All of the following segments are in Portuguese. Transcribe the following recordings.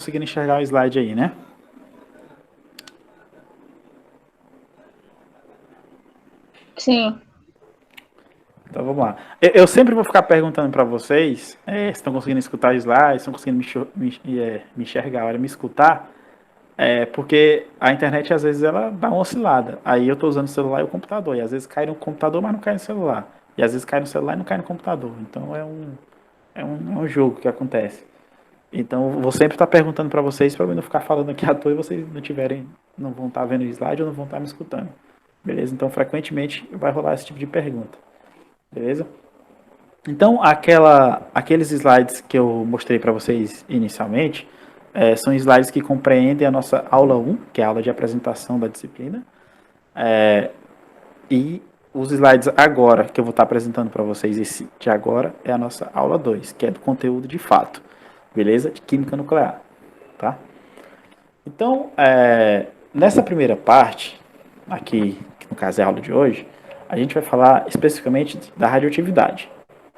conseguindo enxergar o slide aí, né? Sim. Então vamos lá. Eu sempre vou ficar perguntando para vocês se estão conseguindo escutar o slide, se estão conseguindo me enxergar, olha, me escutar, porque a internet às vezes ela dá uma oscilada. Aí eu estou usando o celular e o computador, e às vezes cai no computador, mas não cai no celular. E às vezes cai no celular e não cai no computador. Então é um jogo que acontece. Então eu vou sempre estar perguntando para vocês para eu não ficar falando aqui à toa e vocês não vão estar vendo o slide ou não vão estar me escutando. Beleza? Então frequentemente vai rolar esse tipo de pergunta. Beleza? Então aqueles slides que eu mostrei para vocês inicialmente são slides que compreendem a nossa aula 1, que é a aula de apresentação da disciplina, e os slides agora que eu vou estar apresentando para vocês, esse de agora, é a nossa aula 2, que é do conteúdo de fato, beleza? De química nuclear, tá? Então, nessa primeira parte, aqui, que no caso é a aula de hoje, a gente vai falar especificamente da radioatividade,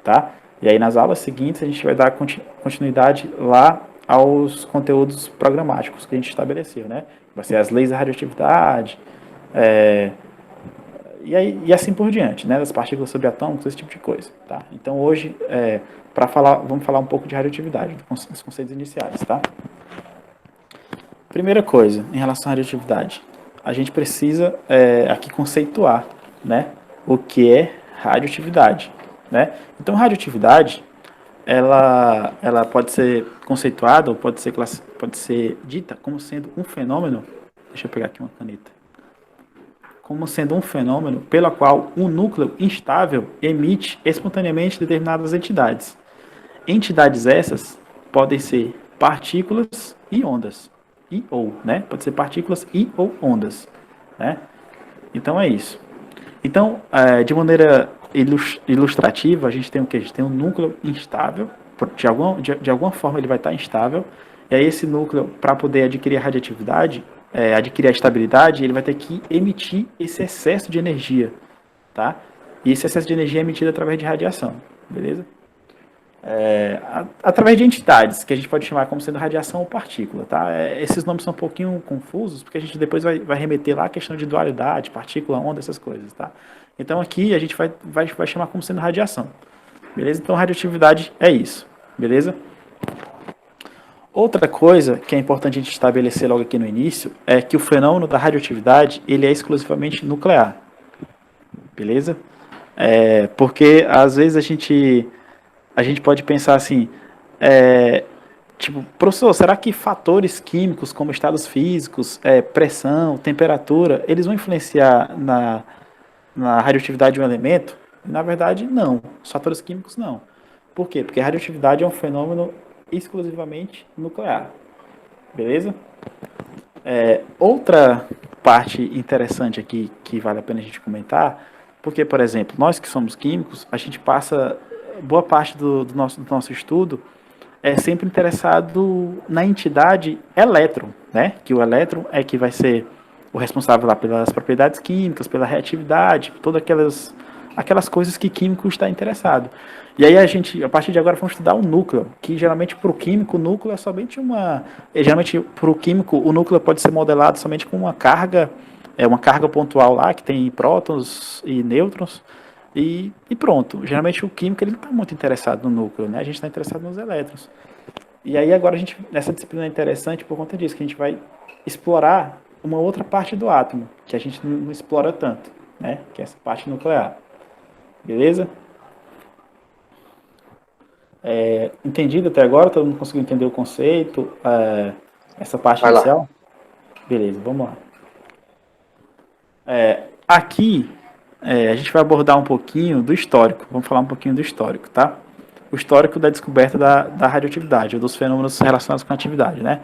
tá? E aí nas aulas seguintes a gente vai dar continuidade lá aos conteúdos programáticos que a gente estabeleceu, né? Vai ser as leis da radioatividade, e assim por diante, né? Das partículas subatômicas, esse tipo de coisa, tá? Então hoje, vamos falar um pouco de radioatividade, dos conceitos iniciais, tá? Primeira coisa, em relação à radioatividade, a gente precisa aqui conceituar, né, o que é radioatividade, né? Então, radioatividade, ela pode ser conceituada ou pode ser dita como sendo um fenômeno. Deixa eu pegar aqui uma caneta. Como sendo um fenômeno pela qual um núcleo instável emite espontaneamente determinadas entidades. Entidades essas podem ser partículas e ondas. E ou, né? Pode ser partículas e ou ondas, né? Então é isso. Então, de maneira ilustrativa, a gente tem o que? A gente tem um núcleo instável, de alguma forma ele vai estar instável, e aí esse núcleo, para poder adquirir a radioatividade, adquirir a estabilidade, ele vai ter que emitir esse excesso de energia, tá? E esse excesso de energia é emitido através de radiação, beleza? Através de entidades, que a gente pode chamar como sendo radiação ou partícula. Tá? Esses nomes são um pouquinho confusos, porque a gente depois vai remeter lá a questão de dualidade, partícula, onda, essas coisas. Tá? Então aqui a gente vai chamar como sendo radiação. Beleza? Então radioatividade é isso. Beleza? Outra coisa que é importante a gente estabelecer logo aqui no início é que o fenômeno da radioatividade ele é exclusivamente nuclear. Beleza? Porque às vezes a gente pode pensar assim, tipo, professor, será que fatores químicos como estados físicos, pressão, temperatura, eles vão influenciar na radioatividade de um elemento? Na verdade, não. Os fatores químicos não. Por quê? Porque a radioatividade é um fenômeno exclusivamente nuclear. Beleza? Outra parte interessante aqui que vale a pena a gente comentar, porque, por exemplo, nós que somos químicos, a gente passa boa parte do nosso estudo sempre interessado na entidade elétron, né? Que o elétron é que vai ser o responsável lá pelas propriedades químicas, pela reatividade, todas aquelas coisas que químico está interessado. E aí a partir de agora, vamos estudar o núcleo, que geralmente para o químico, o núcleo é somente geralmente para o químico, o núcleo pode ser modelado somente com uma carga pontual lá, que tem prótons e nêutrons, e pronto. Geralmente o químico ele não está muito interessado no núcleo, né? A gente está interessado nos elétrons. E aí agora nessa disciplina é interessante por conta disso, que a gente vai explorar uma outra parte do átomo, que a gente não explora tanto, né? Que é essa parte nuclear. Beleza? Entendido até agora? Todo mundo conseguiu entender o conceito? Essa parte Vai lá. inicial? Beleza, vamos lá. Aqui, a gente vai abordar um pouquinho do histórico. Vamos falar um pouquinho do histórico, tá? O histórico da descoberta da radioatividade, ou dos fenômenos relacionados com a atividade, né?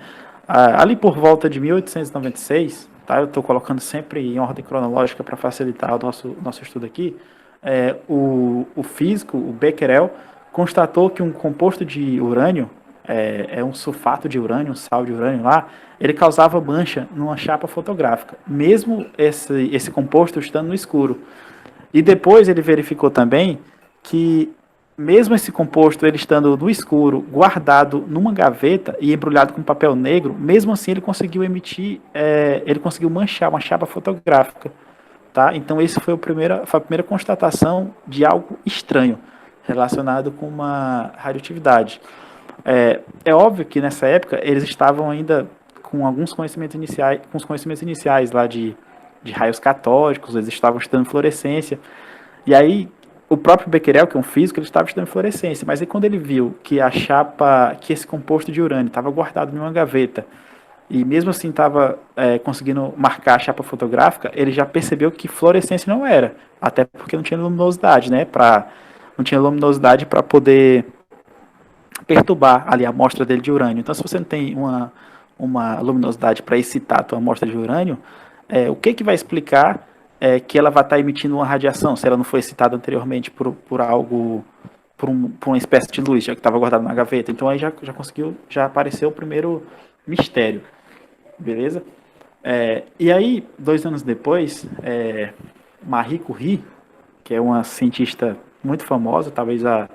Ali por volta de 1896, tá? Eu estou colocando sempre em ordem cronológica para facilitar o nosso estudo aqui. O físico, o Becquerel, constatou que um composto de urânio, um sulfato de urânio, um sal de urânio lá, ele causava mancha numa chapa fotográfica, mesmo esse composto estando no escuro. E depois ele verificou também que mesmo esse composto ele estando no escuro, guardado numa gaveta e embrulhado com papel negro, mesmo assim ele conseguiu emitir, ele conseguiu manchar uma chapa fotográfica, tá? Então esse foi a primeira constatação de algo estranho relacionado com uma radioatividade. É óbvio que nessa época eles estavam ainda com alguns conhecimentos iniciais, com os conhecimentos iniciais lá de raios catódicos, eles estavam estudando fluorescência. E aí o próprio Becquerel, que é um físico, ele estava estudando fluorescência, mas aí quando ele viu que a chapa, que esse composto de urânio estava guardado em uma gaveta e mesmo assim estava conseguindo marcar a chapa fotográfica, ele já percebeu que fluorescência não era, até porque não tinha luminosidade, né? Não tinha luminosidade para poder perturbar ali a amostra dele de urânio. Então, se você não tem uma luminosidade para excitar a tua amostra de urânio, o que vai explicar que ela vai estar emitindo uma radiação, se ela não foi excitada anteriormente por algo, por uma espécie de luz, já que estava guardado na gaveta. Então, aí já apareceu o primeiro mistério, beleza? E aí, 2 anos depois, Marie Curie, que é uma cientista muito famosa, talvez a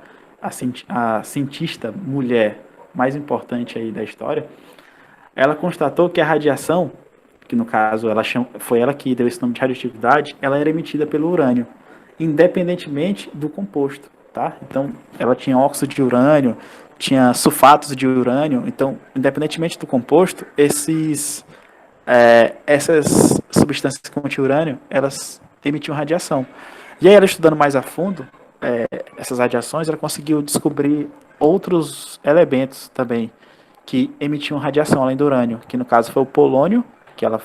cientista mulher mais importante aí da história, ela constatou que a radiação, que no caso foi ela que deu esse nome de radioatividade, ela era emitida pelo urânio, independentemente do composto, tá? Então, ela tinha óxido de urânio, tinha sulfatos de urânio, então, independentemente do composto, essas substâncias que continham urânio, elas emitiam radiação. E aí, ela estudando mais a fundo essas radiações, ela conseguiu descobrir outros elementos também que emitiam radiação além do urânio, que no caso foi o polônio, que ela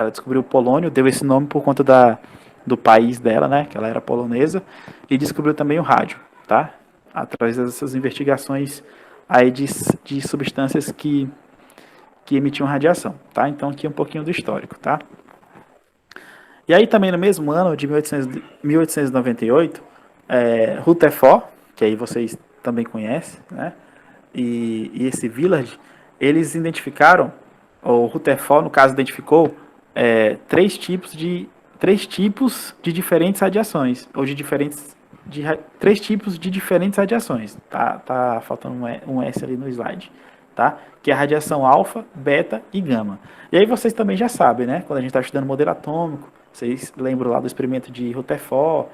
descobriu o polônio, deu esse nome por conta do país dela, né, que ela era polonesa, e descobriu também o rádio, tá? Através dessas investigações aí de substâncias que emitiam radiação, tá? Então aqui um pouquinho do histórico, tá? E aí também no mesmo ano de 1898, Rutherford, que aí vocês também conhecem, né? E esse Villard, eles identificaram, o Rutherford no caso identificou três tipos de diferentes radiações, ou três tipos de diferentes radiações. Tá faltando um S ali no slide, tá? Que é a radiação alfa, beta e gama. E aí vocês também já sabem, né? Quando a gente está estudando modelo atômico, vocês lembram lá do experimento de Rutherford,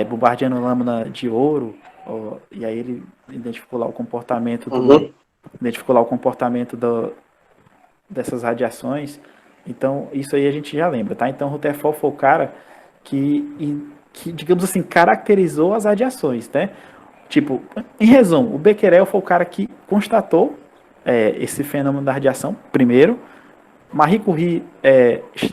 bombardeando lâmina de ouro, e aí ele identificou lá o comportamento dessas radiações. Então, isso aí a gente já lembra, tá? Então, Rutherford foi o cara que, digamos assim, caracterizou as radiações, né? Tipo, em resumo, o Becquerel foi o cara que constatou esse fenômeno da radiação, primeiro. Marie Curie,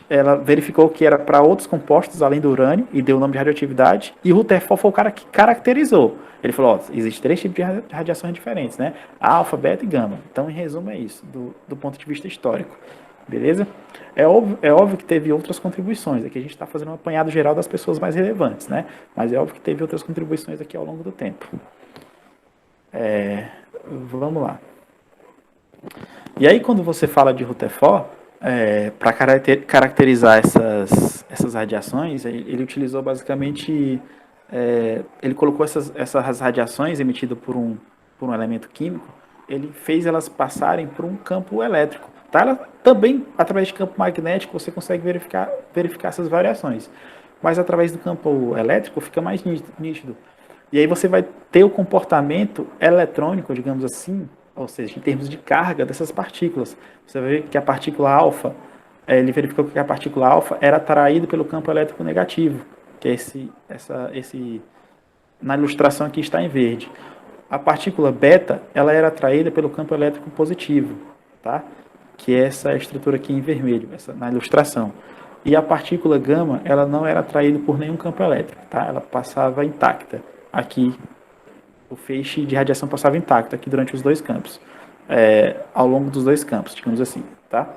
ela verificou que era para outros compostos além do urânio e deu o nome de radioatividade. E Rutherford foi o cara que caracterizou. Ele falou: existem 3 tipos de radiações diferentes, né? Alfa, beta e gama. Então, em resumo, é isso, do ponto de vista histórico. Beleza? É óbvio que teve outras contribuições. Aqui a gente está fazendo um apanhado geral das pessoas mais relevantes, né? Mas é óbvio que teve outras contribuições aqui ao longo do tempo. Vamos lá. E aí, quando você fala de Rutherford, para caracterizar essas radiações, ele utilizou basicamente, ele colocou essas radiações emitidas por um elemento químico, ele fez elas passarem por um campo elétrico. Tá? Ela, também, através de campo magnético, você consegue verificar essas variações, mas através do campo elétrico fica mais nítido. E aí você vai ter o comportamento eletrônico, digamos assim, ou seja, em termos de carga dessas partículas. Você vai ver que a partícula alfa, ele verificou que a partícula alfa era atraída pelo campo elétrico negativo, que é na ilustração aqui está em verde. A partícula beta, ela era atraída pelo campo elétrico positivo, tá? Que é essa estrutura aqui em vermelho, na ilustração. E a partícula gama, ela não era atraída por nenhum campo elétrico, tá? Ela passava intacta. Aqui, o feixe de radiação passava intacto aqui durante os dois campos, ao longo dos dois campos, digamos assim, tá?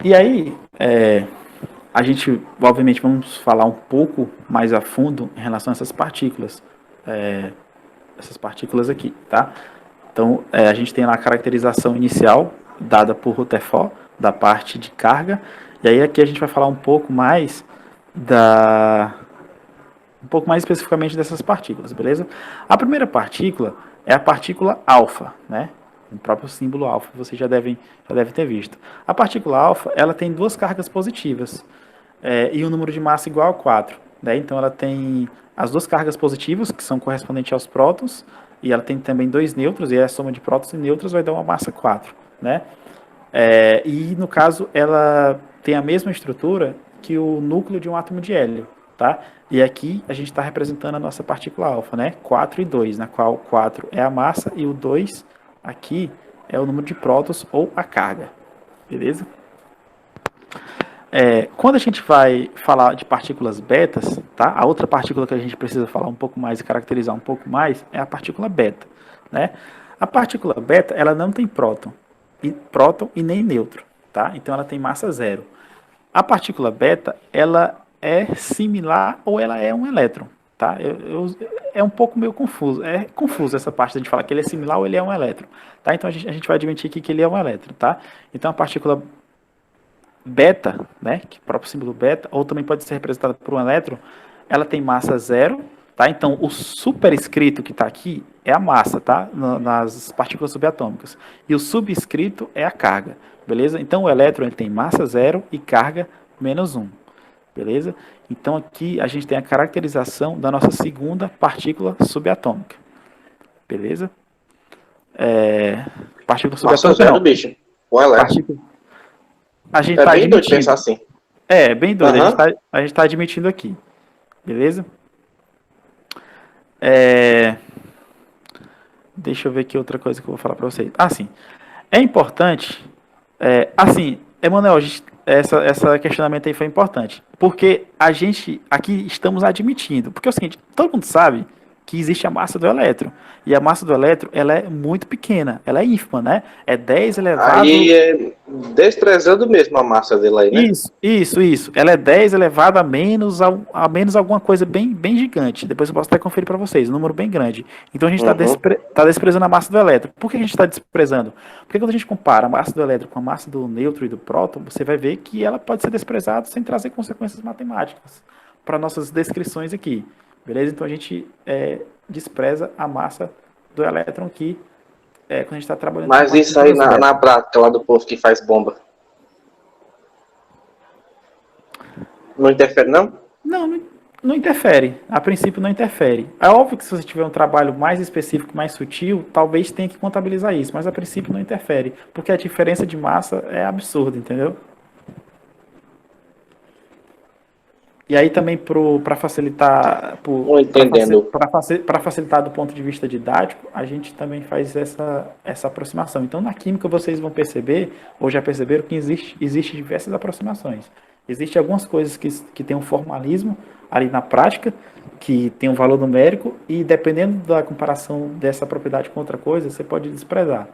E aí, a gente, obviamente, vamos falar um pouco mais a fundo em relação a essas partículas aqui, tá? Então, a gente tem lá a caracterização inicial dada por Rutherford, da parte de carga, e aí aqui a gente vai falar um pouco mais um pouco mais especificamente dessas partículas, beleza? A primeira partícula é a partícula alfa, né? O próprio símbolo alfa vocês já devem ter visto. A partícula alfa, ela tem duas cargas positivas e um número de massa igual a 4. Né? Então ela tem as duas cargas positivas, que são correspondentes aos prótons, e ela tem também dois nêutrons, e a soma de prótons e nêutrons vai dar uma massa 4. Né? E no caso, ela tem a mesma estrutura que o núcleo de um átomo de hélio. Tá? E aqui a gente está representando a nossa partícula alfa, né? 4 e 2, na qual 4 é a massa e o 2 aqui é o número de prótons ou a carga. Beleza? Quando a gente vai falar de partículas betas, tá? A outra partícula que a gente precisa falar um pouco mais e caracterizar um pouco mais é a partícula beta. Né? A partícula beta, ela não tem próton e nem nêutron. Tá? Então ela tem massa zero. A partícula beta, ela é similar ou ela é um elétron. Tá? É um pouco meio confuso. É confuso essa parte de a gente falar que ele é similar ou ele é um elétron. Tá? Então a gente vai admitir aqui que ele é um elétron. Tá? Então a partícula beta, né, que é o próprio símbolo beta, ou também pode ser representada por um elétron, ela tem massa zero. Tá? Então o superescrito que está aqui é a massa, tá? Nas partículas subatômicas. E o subscrito é a carga. Beleza? Então o elétron ele tem massa zero e carga menos 1. Beleza? Então aqui a gente tem a caracterização da nossa segunda partícula subatômica. Beleza? Partícula Massa subatômica zero, não. bicho. O elétron. A gente É tá bem doido admitindo. pensar assim. Bem doido. Uhum. A gente tá admitindo aqui. Beleza? Deixa eu ver aqui outra coisa que eu vou falar para vocês. Sim. É importante. Assim, Emanuel, essa questionamento aí foi importante. Porque a gente aqui estamos admitindo. Porque é o seguinte, todo mundo sabe que existe a massa do elétron. E a massa do elétron, ela é muito pequena. Ela é ínfima, né? É 10 elevado... Aí é desprezando mesmo a massa dele aí, né? Isso. Ela é 10 elevado a menos alguma coisa bem gigante. Depois eu posso até conferir para vocês. Um número bem grande. Então a gente está desprezando a massa do elétron. Por que a gente está desprezando? Porque quando a gente compara a massa do elétron com a massa do nêutron e do próton, você vai ver que ela pode ser desprezada sem trazer consequências matemáticas para nossas descrições aqui. Beleza? Então a gente despreza a massa do elétron aqui quando a gente está trabalhando. Mas isso aí na prática lá do povo que faz bomba. Não interfere, não? Não interfere. A princípio não interfere. É óbvio que se você tiver um trabalho mais específico, mais sutil, talvez tenha que contabilizar isso, mas a princípio não interfere, porque a diferença de massa é absurda, entendeu? E aí também para facilitar, para facilitar do ponto de vista didático, a gente também faz essa aproximação. Então na química vocês vão perceber, ou já perceberam, que existe diversas aproximações. Existem algumas coisas que tem um formalismo ali na prática, que tem um valor numérico, e dependendo da comparação dessa propriedade com outra coisa, você pode desprezar.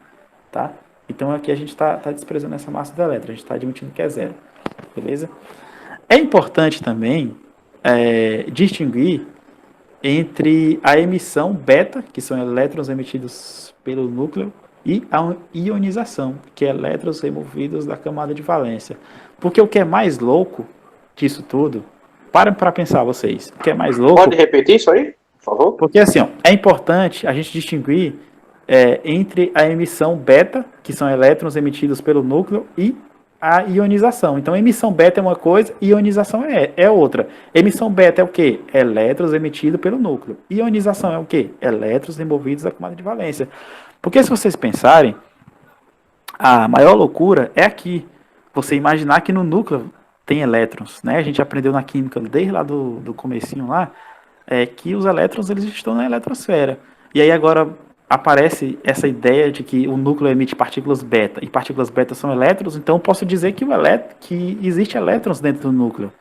Tá? Então aqui a gente está desprezando essa massa do elétron, a gente está admitindo que é zero. Beleza? É importante também distinguir entre a emissão beta, que são elétrons emitidos pelo núcleo, e a ionização, que é elétrons removidos da camada de valência. Porque o que é mais louco disso tudo, parem para pensar vocês, o que é mais louco... Pode repetir isso aí, por favor? Porque assim, é importante a gente distinguir entre a emissão beta, que são elétrons emitidos pelo núcleo, e a ionização. Então, emissão beta é uma coisa, ionização é outra. Emissão beta é o quê? Elétrons emitidos pelo núcleo. Ionização é o quê? Elétrons removidos da camada de valência. Porque se vocês pensarem, a maior loucura é aqui. Você imaginar que no núcleo tem elétrons, né? A gente aprendeu na química desde lá do comecinho lá, que os elétrons eles estão na eletrosfera. E aí agora aparece essa ideia de que o núcleo emite partículas beta, e partículas beta são elétrons, então eu posso dizer que existe elétrons dentro do núcleo.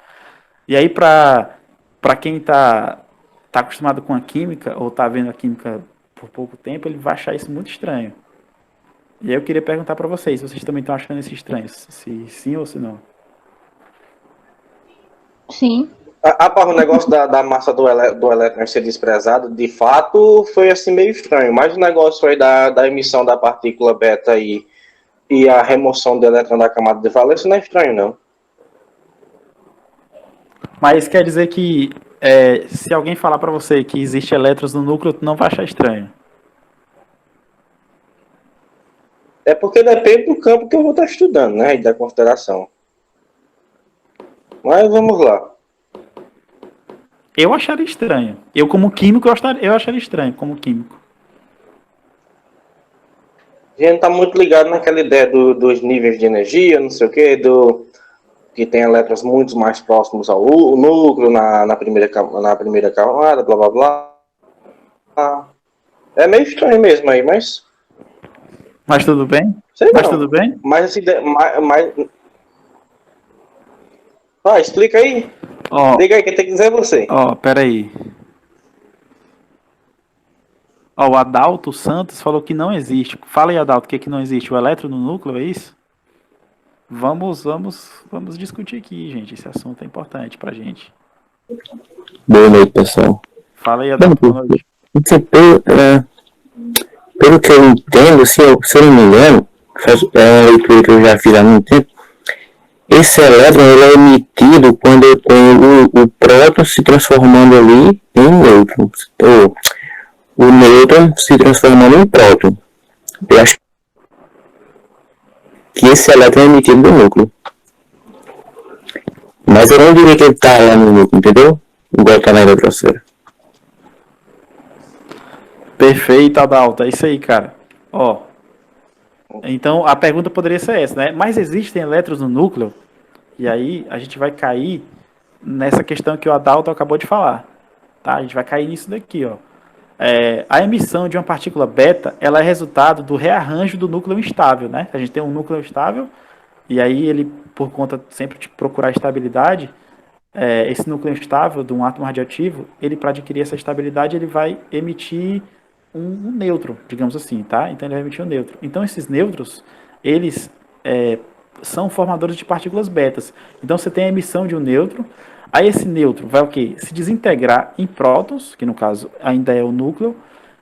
E aí, para quem está acostumado com a química, ou está vendo a química por pouco tempo, ele vai achar isso muito estranho. E aí eu queria perguntar para vocês, se vocês também estão achando isso estranho, se sim ou se não. Sim. O negócio da massa do elétron ser desprezado, de fato, foi assim meio estranho. Mas o negócio aí da emissão da partícula beta e a remoção do elétron da camada de valência não é estranho, não. Mas quer dizer que se alguém falar para você que existe elétrons no núcleo, tu não vai achar estranho. É porque depende do campo que eu vou estar estudando, né? E da consideração. Mas vamos lá. Eu acharia estranho. Eu, como químico, eu acharia estranho, como químico. A gente tá muito ligado naquela ideia dos níveis de energia, não sei o quê, que tem elétrons muito mais próximos ao núcleo, na primeira camada, blá blá blá. É meio estranho mesmo aí, mas. Mas tudo bem? Sei Mas não. tudo bem? Mas assim. Explica aí. Ó, Diga aí, quem tem que dizer é você. peraí. Ó, o Adalto Santos falou que não existe. Fala aí, Adalto, o que não existe? O elétron no núcleo, é isso? Vamos discutir aqui, gente. Esse assunto é importante pra gente. Boa noite, pessoal. Fala aí, Adalto, boa noite. Pelo que eu entendo, se eu não me engano, é uma leitura que eu já fiz há muito tempo, esse elétron ele é emitido quando eu tenho o próton se transformando ali em nêutron, ou o nêutron se transformando em próton. Eu acho que esse elétron é emitido do núcleo. Mas eu não diria que ele está lá no núcleo, entendeu? Igual está na eletrosfera. Perfeito, Adalto. É isso aí, cara. Ó. Então, a pergunta poderia ser essa, né? Mas existem elétrons no núcleo? E aí, a gente vai cair nessa questão que o Adalto acabou de falar. Tá? A gente vai cair nisso daqui, ó. A emissão de uma partícula beta, ela é resultado do rearranjo do núcleo instável, né? A gente tem um núcleo estável, e aí ele, por conta sempre de procurar estabilidade, esse núcleo instável de um átomo radioativo, ele, para adquirir essa estabilidade, ele vai emitir um nêutron, digamos assim, tá? Então ele vai emitir um nêutron. Então esses nêutrons, eles são formadores de partículas betas. Então você tem a emissão de um nêutron, aí esse nêutron vai o quê? Se desintegrar em prótons, que no caso ainda é o núcleo,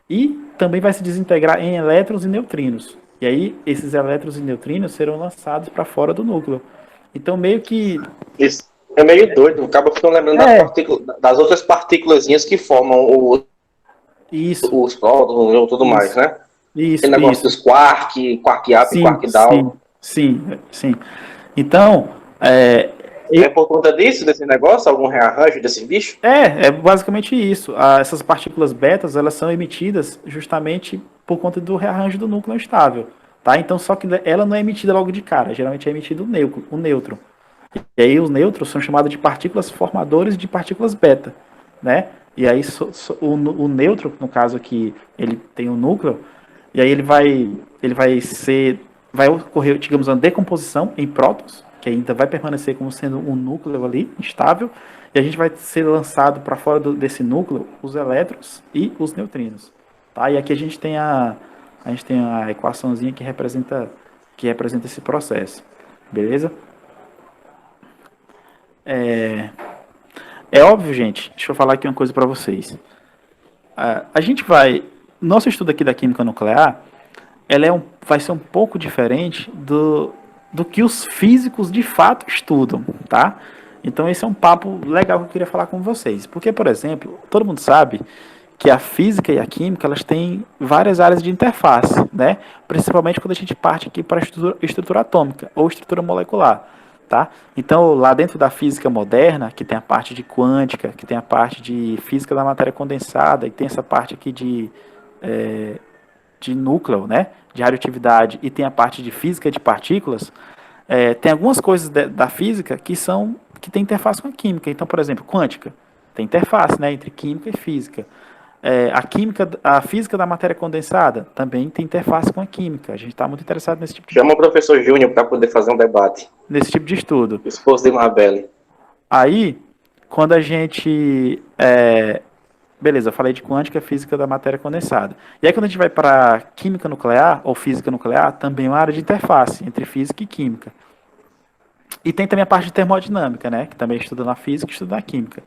e também vai se desintegrar em elétrons e neutrinos. E aí esses elétrons e neutrinos serão lançados para fora do núcleo. Então meio que... Isso é meio doido, acaba ficando lembrando das outras partículazinhas que formam os prótons e tudo mais, né? Isso, Tem negócio dos quark up e quark down. Sim. Então, é por conta disso, desse negócio, algum rearranjo desse bicho? É basicamente isso. Essas partículas betas, elas são emitidas justamente por conta do rearranjo do núcleo instável, tá? Então, só que ela não é emitida logo de cara, geralmente é emitido o nêutron. E aí os nêutrons são chamados de partículas formadores de partículas beta, né? E aí o nêutron, no caso aqui, ele tem um núcleo, e aí vai ocorrer, digamos, uma decomposição em prótons, que ainda vai permanecer como sendo um núcleo ali, instável, e a gente vai ser lançado para fora desse núcleo os elétrons e os neutrinos, tá? E aqui a gente tem a equaçãozinha que representa esse processo, beleza? É óbvio, gente, deixa eu falar aqui uma coisa para vocês. Nosso estudo aqui da química nuclear, vai ser um pouco diferente do que os físicos de fato estudam, tá? Então esse é um papo legal que eu queria falar com vocês. Porque, por exemplo, todo mundo sabe que a física e a química, elas têm várias áreas de interface, né? Principalmente quando a gente parte aqui para a estrutura atômica ou estrutura molecular. Tá? Então, lá dentro da física moderna, que tem a parte de quântica, que tem a parte de física da matéria condensada, e tem essa parte aqui de núcleo, né? De radioatividade, e tem a parte de física de partículas, tem algumas coisas da física que tem interface com a química. Então, por exemplo, quântica tem interface, né, entre química e física. A física da matéria condensada também tem interface com a química. A gente está muito interessado nesse tipo de... Chama o professor Júnior para poder fazer um debate. Nesse tipo de estudo. Esposo de Marbelle. Aí, quando a gente... beleza, eu falei de quântica, física da matéria condensada. E aí, quando a gente vai para química nuclear, ou física nuclear, também é uma área de interface entre física e química. E tem também a parte de termodinâmica, né? Que também estuda na física e estuda na química.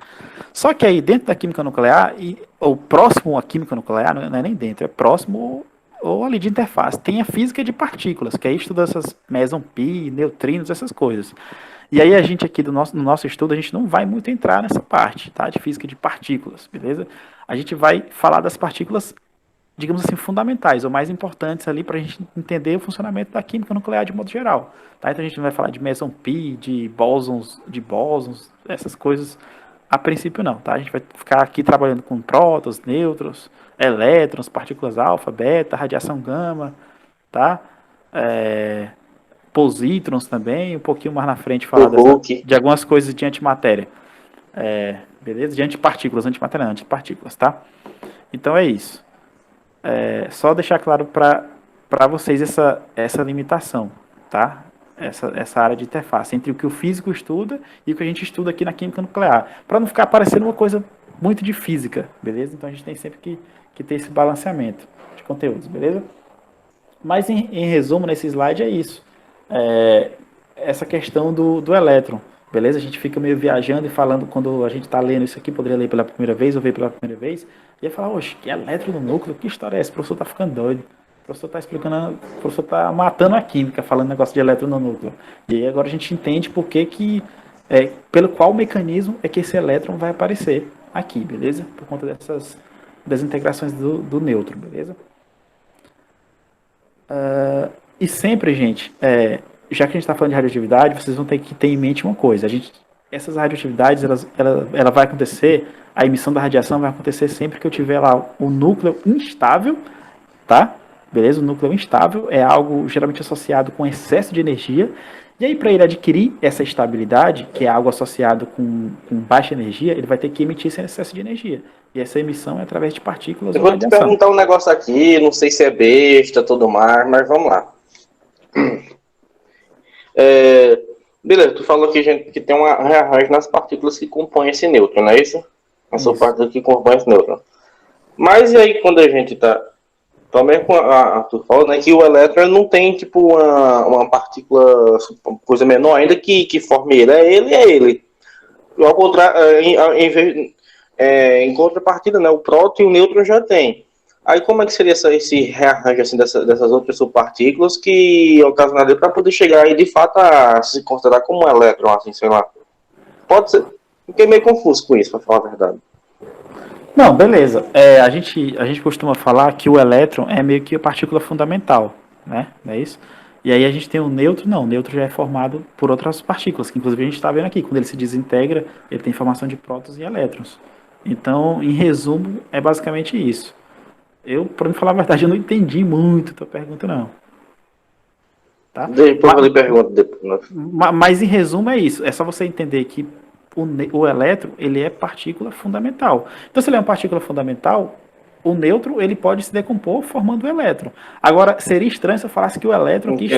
Só que aí, dentro da química nuclear, ou próximo à química nuclear, não é nem dentro, é próximo ou ali de interface, tem a física de partículas, que aí estuda essas meson pi, neutrinos, essas coisas. E aí a gente aqui no nosso estudo, a gente não vai muito entrar nessa parte, tá? De física de partículas, beleza? A gente vai falar das partículas, digamos assim, fundamentais, ou mais importantes ali para a gente entender o funcionamento da química nuclear de modo geral, tá? Então a gente não vai falar de meson pi, de bósons, essas coisas a princípio não, tá? A gente vai ficar aqui trabalhando com prótons, nêutrons, elétrons, partículas alfa, beta, radiação gama, tá? Positrons também, um pouquinho mais na frente falar Hulk. de algumas coisas de antimatéria. Beleza? De antipartículas, antimatéria não, antipartículas, tá? Então é isso. Só deixar claro para vocês essa limitação, tá? Essa área de interface entre o que o físico estuda e o que a gente estuda aqui na química nuclear, para não ficar parecendo uma coisa muito de física, beleza? Então a gente tem sempre que ter esse balanceamento de conteúdos, beleza? Mas em resumo, nesse slide é isso. Essa questão do elétron, beleza? A gente fica meio viajando e falando, quando a gente está lendo isso aqui, poderia ler pela primeira vez ou ver pela primeira vez, e ia falar, oxe, que elétron no núcleo? Que história é essa? O professor está ficando doido. O professor está explicando, o professor está matando a química, falando negócio de elétron no núcleo. E aí agora a gente entende por que pelo qual mecanismo é que esse elétron vai aparecer aqui, beleza? Por conta dessas desintegrações do nêutron, beleza? E sempre, gente, já que a gente está falando de radioatividade, vocês vão ter que ter em mente uma coisa. Essas radioatividades, ela vai acontecer, a emissão da radiação vai acontecer sempre que eu tiver lá o núcleo instável, tá? Beleza? O núcleo instável é algo geralmente associado com excesso de energia. E aí, para ele adquirir essa estabilidade, que é algo associado com baixa energia, ele vai ter que emitir esse excesso de energia. E essa emissão é através de partículas Eu ou vou te radiação. perguntar um negócio aqui, não sei se é besta, tudo mais, mas vamos lá. Beleza, tu falou que tem uma rearranjo nas partículas que compõem esse nêutron, não é isso? Essa parte que compõe esse nêutron. Mas e aí quando a gente tá... Também com tu falou, né, que o elétron não tem tipo uma partícula, coisa menor ainda que forme ele. É ele. Ao contrário, em contrapartida, né, o próton e o nêutron já tem. Aí como é que seria esse rearranjo assim, dessas outras subpartículas que ocasionaria para poder chegar aí de fato a se considerar como um elétron, assim, sei lá. Pode ser. Fiquei meio confuso com isso, para falar a verdade. Não, beleza. A gente costuma falar que o elétron é meio que a partícula fundamental, né? Não é isso? E aí a gente tem o nêutron, não, o nêutron já é formado por outras partículas, que inclusive a gente está vendo aqui, quando ele se desintegra, ele tem formação de prótons e elétrons. Então, em resumo, é basicamente isso. Para me falar a verdade, eu não entendi muito a tua pergunta, não. Tá? Depois eu lhe pergunto depois. Mas em resumo é isso, é só você entender que o elétron, ele é partícula fundamental. Então, se ele é uma partícula fundamental, o nêutron, ele pode se decompor formando o elétron. Agora, seria estranho se eu falasse que o elétron aqui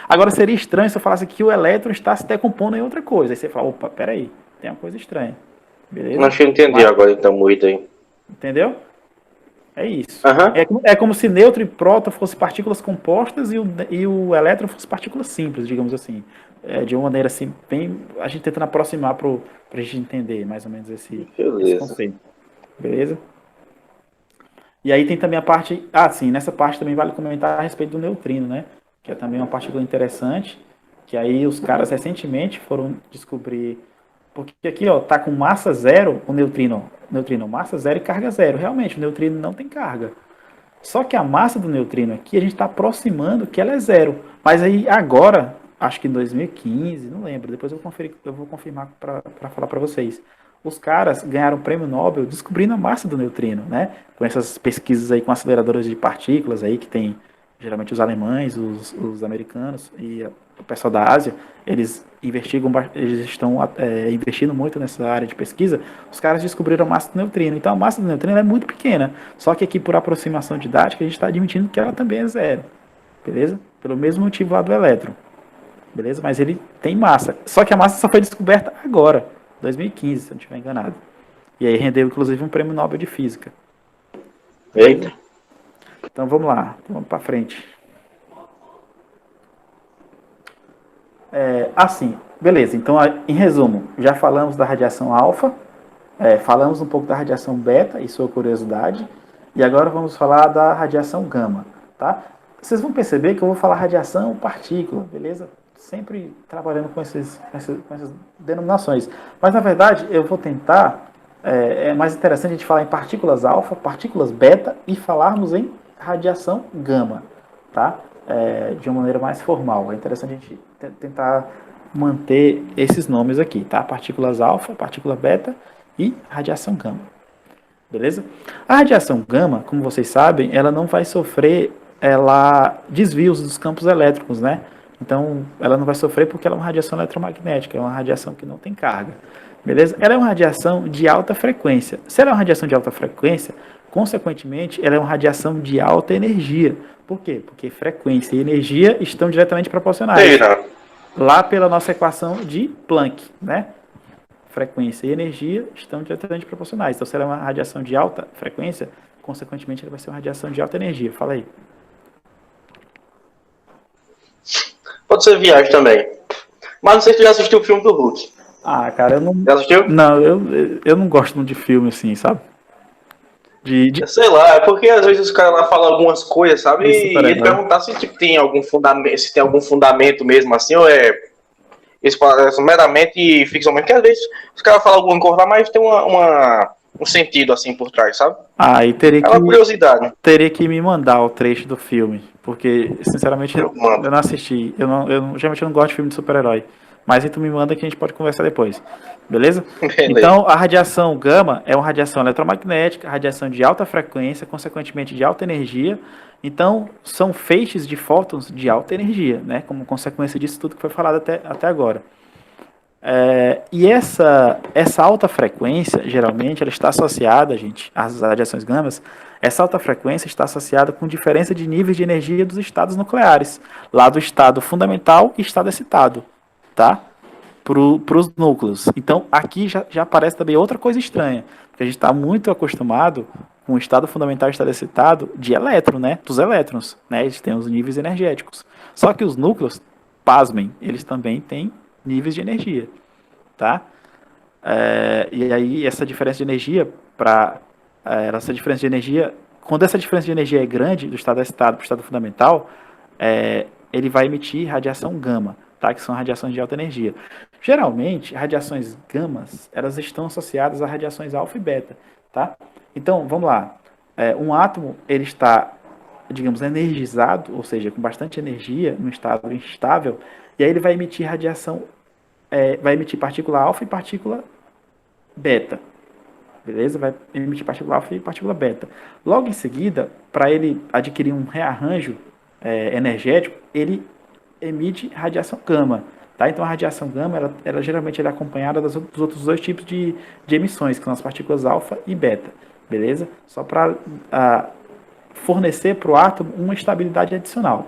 agora seria estranho se eu falasse que o elétron está se decompondo em outra coisa. Aí você fala, opa, peraí, tem uma coisa estranha. Beleza? Acho que eu entendi agora, então, muito aí. Entendeu? É isso. Uhum. É como se nêutron e próton fossem partículas compostas e o elétron fosse partículas simples, digamos assim. De uma maneira assim, bem, a gente tentando aproximar para a gente entender mais ou menos esse conceito. Beleza? E aí tem também a parte... sim, nessa parte também vale comentar a respeito do neutrino, né? Que é também uma partícula interessante, que aí os caras recentemente foram descobrir... Porque aqui, ó, tá com massa zero o neutrino. Massa zero e carga zero. Realmente, o neutrino não tem carga. Só que a massa do neutrino aqui, a gente está aproximando que ela é zero. Mas aí agora, acho que em 2015, não lembro, depois eu vou confirmar para falar para vocês. Os caras ganharam o prêmio Nobel descobrindo a massa do neutrino, né? Com essas pesquisas aí com aceleradoras de partículas aí, que tem geralmente os alemães, os americanos e o pessoal da Ásia, eles estão investindo muito nessa área de pesquisa. Os caras descobriram a massa do neutrino. Então a massa do neutrino é muito pequena. Só que aqui, por aproximação didática, a gente está admitindo que ela também é zero. Beleza? Pelo mesmo motivo lá do elétron. Beleza? Mas ele tem massa. Só que a massa só foi descoberta agora, 2015, se eu não estiver enganado. E aí rendeu, inclusive, um prêmio Nobel de Física. Eita. Então vamos lá, vamos para frente. Assim, beleza. Então, em resumo, já falamos da radiação alfa, falamos um pouco da radiação beta e sua curiosidade, e agora vamos falar da radiação gama, tá? Vocês vão perceber que eu vou falar radiação partícula, beleza? sempre trabalhando com essas denominações. Mas, na verdade, eu vou tentar, é mais interessante a gente falar em partículas alfa, partículas beta e falarmos em radiação gama, tá? De uma maneira mais formal. É interessante a gente tentar manter esses nomes aqui, tá? Partículas alfa, partícula beta e radiação gama. Beleza? A radiação gama, como vocês sabem, ela não vai sofrer desvios dos campos elétricos, né? Então, ela não vai sofrer porque ela é uma radiação eletromagnética, é uma radiação que não tem carga. Beleza? Ela é uma radiação de alta frequência. Se ela é uma radiação de alta frequência, consequentemente, ela é uma radiação de alta energia. Por quê? Porque frequência e energia estão diretamente proporcionais. Lá pela nossa equação de Planck, né? Frequência e energia estão diretamente proporcionais. Então, se ela é uma radiação de alta frequência, consequentemente, ela vai ser uma radiação de alta energia. Fala aí. Pode ser viagem também. Mas não sei se tu já assistiu o filme do Hulk. Ah, cara, eu não... Já assistiu? Não, eu não gosto muito de filme assim, sabe? Sei lá, é porque às vezes os caras lá falam algumas coisas, sabe? E ele perguntar se tipo, tem algum fundamento, se tem algum fundamento mesmo assim, ou eles falam meramente ficcionalmente, porque às vezes os caras falam alguma coisa lá, mas tem um sentido assim por trás, sabe? Ah, e é uma curiosidade. Teria que me mandar o trecho do filme, porque sinceramente eu não assisti. Geralmente eu não gosto de filme de super-herói. Mas aí tu me manda que a gente pode conversar depois. Beleza? Então, a radiação gama é uma radiação eletromagnética, radiação de alta frequência, consequentemente de alta energia. Então, são feixes de fótons de alta energia, né? Como consequência disso tudo que foi falado até agora. E essa alta frequência, geralmente, ela está associada, gente, às radiações gamas. Essa alta frequência está associada com diferença de níveis de energia dos estados nucleares, lá do estado fundamental e estado excitado, tá? Para os núcleos. Então, aqui já aparece também outra coisa estranha, porque a gente está muito acostumado com o estado fundamental e estado excitado de elétron, né? Dos elétrons, né? Eles têm os níveis energéticos. Só que os núcleos, pasmem, eles também têm níveis de energia, tá? E aí, essa diferença de energia, quando essa diferença de energia é grande, do estado excitado para o estado fundamental, ele vai emitir radiação gama, tá? Que são radiações de alta energia. Geralmente, radiações gamas, elas estão associadas a radiações alfa e beta, tá? Então, vamos lá. Um átomo, ele está, digamos, energizado, ou seja, com bastante energia, num estado instável, e aí ele vai emitir vai emitir partícula alfa e partícula beta. Beleza? Vai emitir partícula alfa e partícula beta. Logo em seguida, para ele adquirir um rearranjo energético, ele emite radiação gama. Tá? Então a radiação gama, ela geralmente é acompanhada dos outros dois tipos de emissões, que são as partículas alfa e beta. Beleza? Só para fornecer para o átomo uma estabilidade adicional.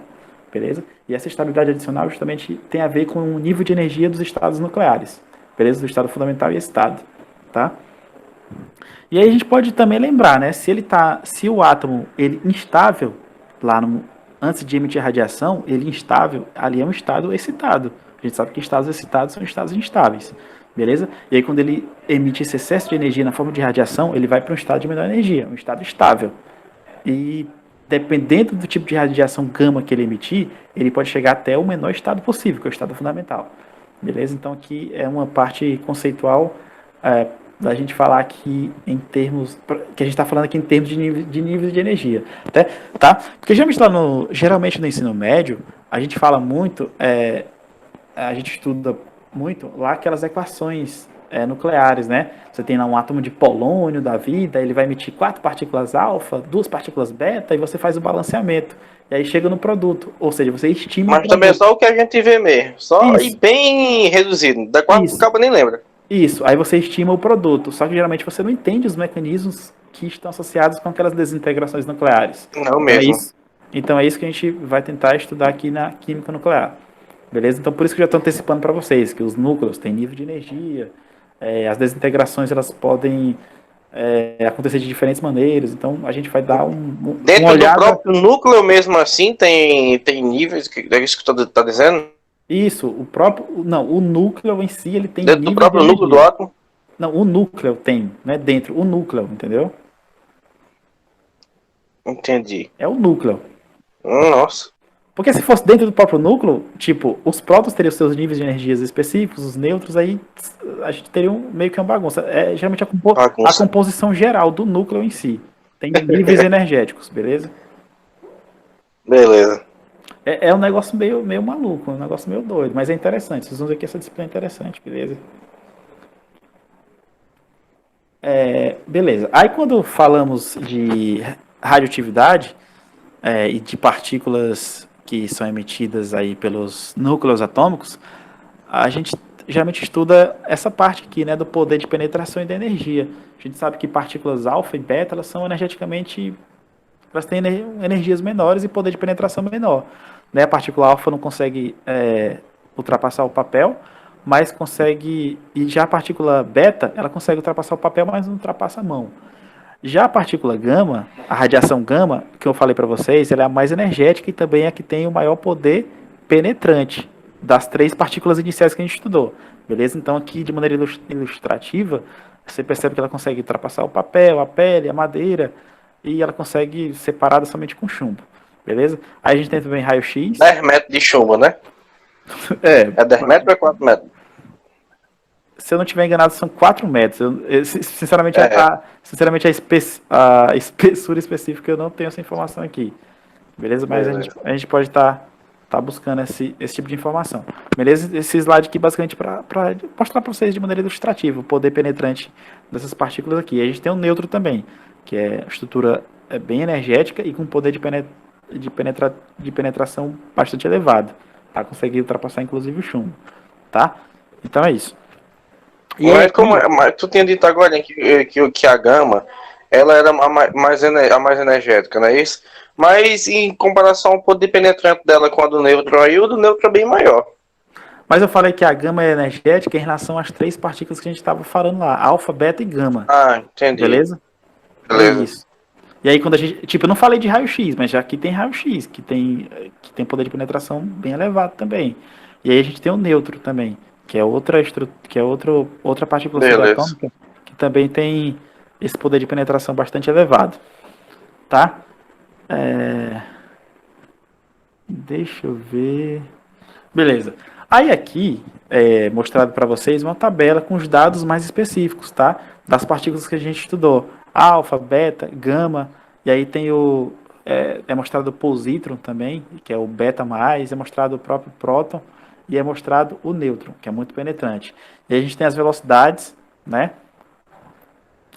Beleza? E essa estabilidade adicional justamente tem a ver com o nível de energia dos estados nucleares. Beleza? Do estado fundamental e excitado. Tá? E aí a gente pode também lembrar, né? Se o átomo ele instável, antes de emitir radiação, ele instável, ali é um estado excitado. A gente sabe que estados excitados são estados instáveis. Beleza? E aí quando ele emite esse excesso de energia na forma de radiação, ele vai para um estado de menor energia, um estado estável. E dependendo do tipo de radiação gama que ele emitir, ele pode chegar até o menor estado possível, que é o estado fundamental. Beleza? Então aqui é uma parte conceitual da gente falar aqui em termos, que a gente está falando aqui em termos de níveis de energia, tá? Porque geralmente no ensino médio, a gente fala muito, a gente estuda muito lá aquelas equações nucleares, né? Você tem lá um átomo de polônio da vida, ele vai emitir 4 partículas alfa, 2 partículas beta, e você faz o balanceamento. E aí chega no produto, ou seja, você estima... Mas também é só o que a gente vê mesmo, só e bem reduzido, da qual o cabo nem lembra. Isso, aí você estima o produto, só que geralmente você não entende os mecanismos que estão associados com aquelas desintegrações nucleares. Não mesmo. Então é isso que a gente vai tentar estudar aqui na química nuclear. Beleza? Então por isso que eu já estou antecipando para vocês, que os núcleos têm nível de energia, as desintegrações elas podem acontecer de diferentes maneiras, então a gente vai dar dentro uma olhada... do próprio núcleo mesmo assim tem níveis, é isso que tu está dizendo? Isso, o núcleo em si, ele tem dentro do próprio núcleo do átomo? Não, o núcleo tem, não é dentro, o núcleo, entendeu? Entendi. É o núcleo. Nossa. Porque se fosse dentro do próprio núcleo, tipo, os prótons teriam seus níveis de energias específicos, os nêutrons, aí a gente teria meio que uma bagunça. É geralmente a Bagunça. composição geral do núcleo em si. Tem níveis energéticos, beleza? Beleza. É um negócio meio maluco, um negócio meio doido, mas é interessante. Vocês vão ver que essa disciplina é interessante, beleza? Beleza. Aí quando falamos de radioatividade e de partículas que são emitidas aí pelos núcleos atômicos, a gente geralmente estuda essa parte aqui, né, do poder de penetração e da energia. A gente sabe que partículas alfa e beta, elas são energeticamente, elas têm energias menores e poder de penetração menor. Né? A partícula alfa não consegue ultrapassar o papel, mas consegue, e já a partícula beta, ela consegue ultrapassar o papel, mas não ultrapassa a mão. Já a partícula gama, a radiação gama, que eu falei para vocês, ela é a mais energética e também é a que tem o maior poder penetrante das 3 partículas iniciais que a gente estudou. Beleza? Então aqui, de maneira ilustrativa, você percebe que ela consegue ultrapassar o papel, a pele, a madeira, e ela consegue ser parada somente com chumbo. Beleza? Aí a gente tem também raio-x. 10 metros de chumbo, né? É 10 metros ou é 4 metros? Se eu não estiver enganado, são 4 metros. Sinceramente, sinceramente a espessura específica eu não tenho essa informação aqui. Beleza? Mas a gente pode estar buscando esse tipo de informação. Beleza? Esse slide aqui, basicamente, para mostrar para vocês de maneira ilustrativa o poder penetrante dessas partículas aqui. A gente tem o nêutron também, que é estrutura bem energética e com poder de penetração bastante elevado. Tá? Consegue ultrapassar, inclusive, o chumbo. Tá? Então é isso. E mas tu tinha dito agora que a gama ela era a mais energética, não é isso? Mas em comparação ao poder penetrante dela com a do nêutron, aí o do nêutron é bem maior. Mas eu falei que a gama é energética em relação às 3 partículas que a gente estava falando lá, alfa, beta e gama. Ah, entendi. Beleza? Beleza. É isso. E aí quando a gente, tipo, eu não falei de raio-x, mas já aqui tem raio-x, que tem poder de penetração bem elevado também. E aí a gente tem o nêutron também, que é outra partícula subatômica que também tem esse poder de penetração bastante elevado. Tá? Deixa eu ver. Beleza. Aí aqui é mostrado para vocês uma tabela com os dados mais específicos, tá? Das partículas que a gente estudou. Alfa, beta, gama, e aí tem é mostrado o positron também, que é o beta mais, é mostrado o próprio próton, e é mostrado o nêutron, que é muito penetrante. E aí a gente tem as velocidades, né?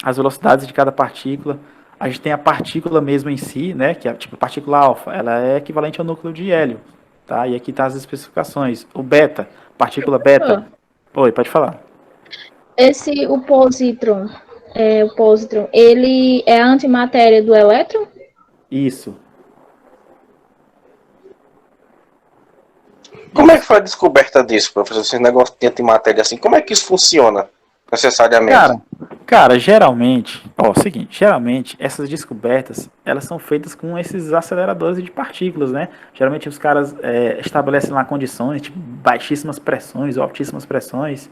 As velocidades de cada partícula. A gente tem a partícula mesmo em si, né? Que é tipo a partícula alfa, ela é equivalente ao núcleo de hélio, tá? E aqui tá as especificações. O beta, partícula beta. Oi, pode falar. O positron, ele é a antimatéria do elétron? Isso. Como é que foi a descoberta disso, professor? Esse negócio de antimatéria assim, como é que isso funciona necessariamente? Cara, geralmente, geralmente essas descobertas, elas são feitas com esses aceleradores de partículas, né? Geralmente os caras estabelecem lá condições, tipo baixíssimas pressões ou altíssimas pressões,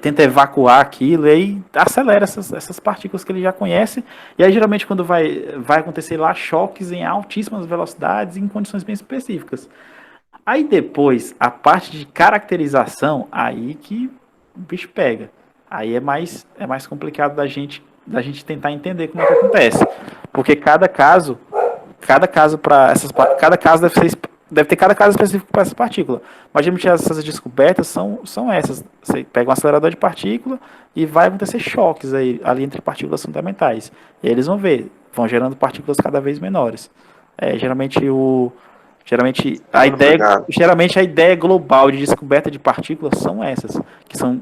tenta evacuar aquilo e aí acelera essas partículas que ele já conhece, e aí geralmente quando vai acontecer lá choques em altíssimas velocidades em condições bem específicas. Aí depois, a parte de caracterização, aí que o bicho pega. Aí é mais complicado da gente tentar entender como é que acontece. Porque cada caso para cada caso deve ter cada caso específico para essa partícula. Mas geralmente essas descobertas são essas. Você pega um acelerador de partícula e vai acontecer choques aí, ali entre partículas fundamentais. E aí eles vão gerando partículas cada vez menores. Geralmente a ideia global de descoberta de partículas são essas, que são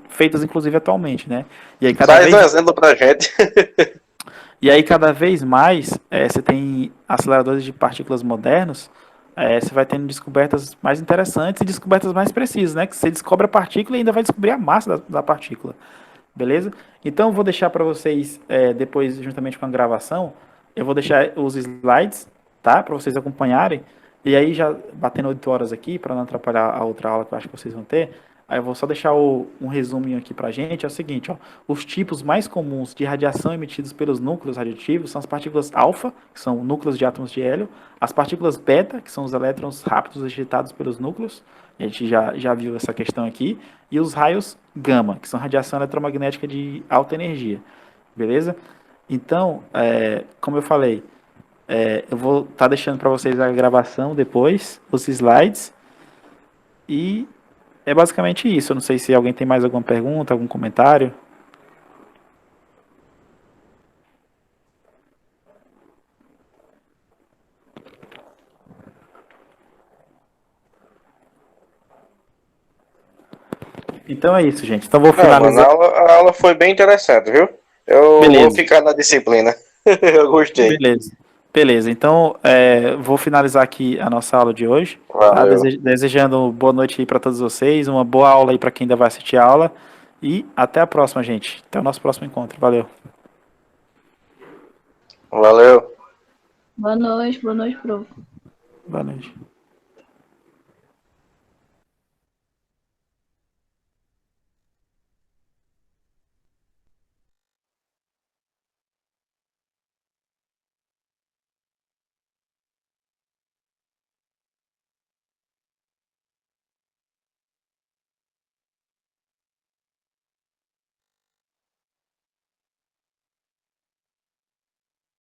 feitas inclusive atualmente, né? E aí Traz um exemplo pra gente. E aí cada vez mais você tem aceleradores de partículas modernos, você vai tendo descobertas mais interessantes e descobertas mais precisas, né? Que você descobre a partícula e ainda vai descobrir a massa da partícula, beleza? Então eu vou deixar para vocês depois, juntamente com a gravação, eu vou deixar os slides, tá? Para vocês acompanharem. E aí, já batendo 8 horas aqui, para não atrapalhar a outra aula que eu acho que vocês vão ter, Aí eu vou só deixar um resuminho aqui pra gente, é o seguinte, ó, os tipos mais comuns de radiação emitidos pelos núcleos radioativos são as partículas alfa, que são núcleos de átomos de hélio, as partículas beta, que são os elétrons rápidos ejetados pelos núcleos, a gente já viu essa questão aqui, e os raios gama, que são radiação eletromagnética de alta energia, beleza? Então, como eu falei, eu vou estar deixando para vocês a gravação depois, os slides, e é basicamente isso. Eu não sei se alguém tem mais alguma pergunta, algum comentário. Então é isso, gente. Então vou Não, mano, finalizar. a aula foi bem interessante, viu? Eu vou Beleza. ficar na disciplina. Eu gostei. Beleza. Beleza. Então, vou finalizar aqui a nossa aula de hoje. Tá? Valeu. Desejando boa noite aí para todos vocês, uma boa aula aí para quem ainda vai assistir a aula. E até a próxima, gente. Até o nosso próximo encontro. Valeu. Valeu. Boa noite, prof. Boa noite.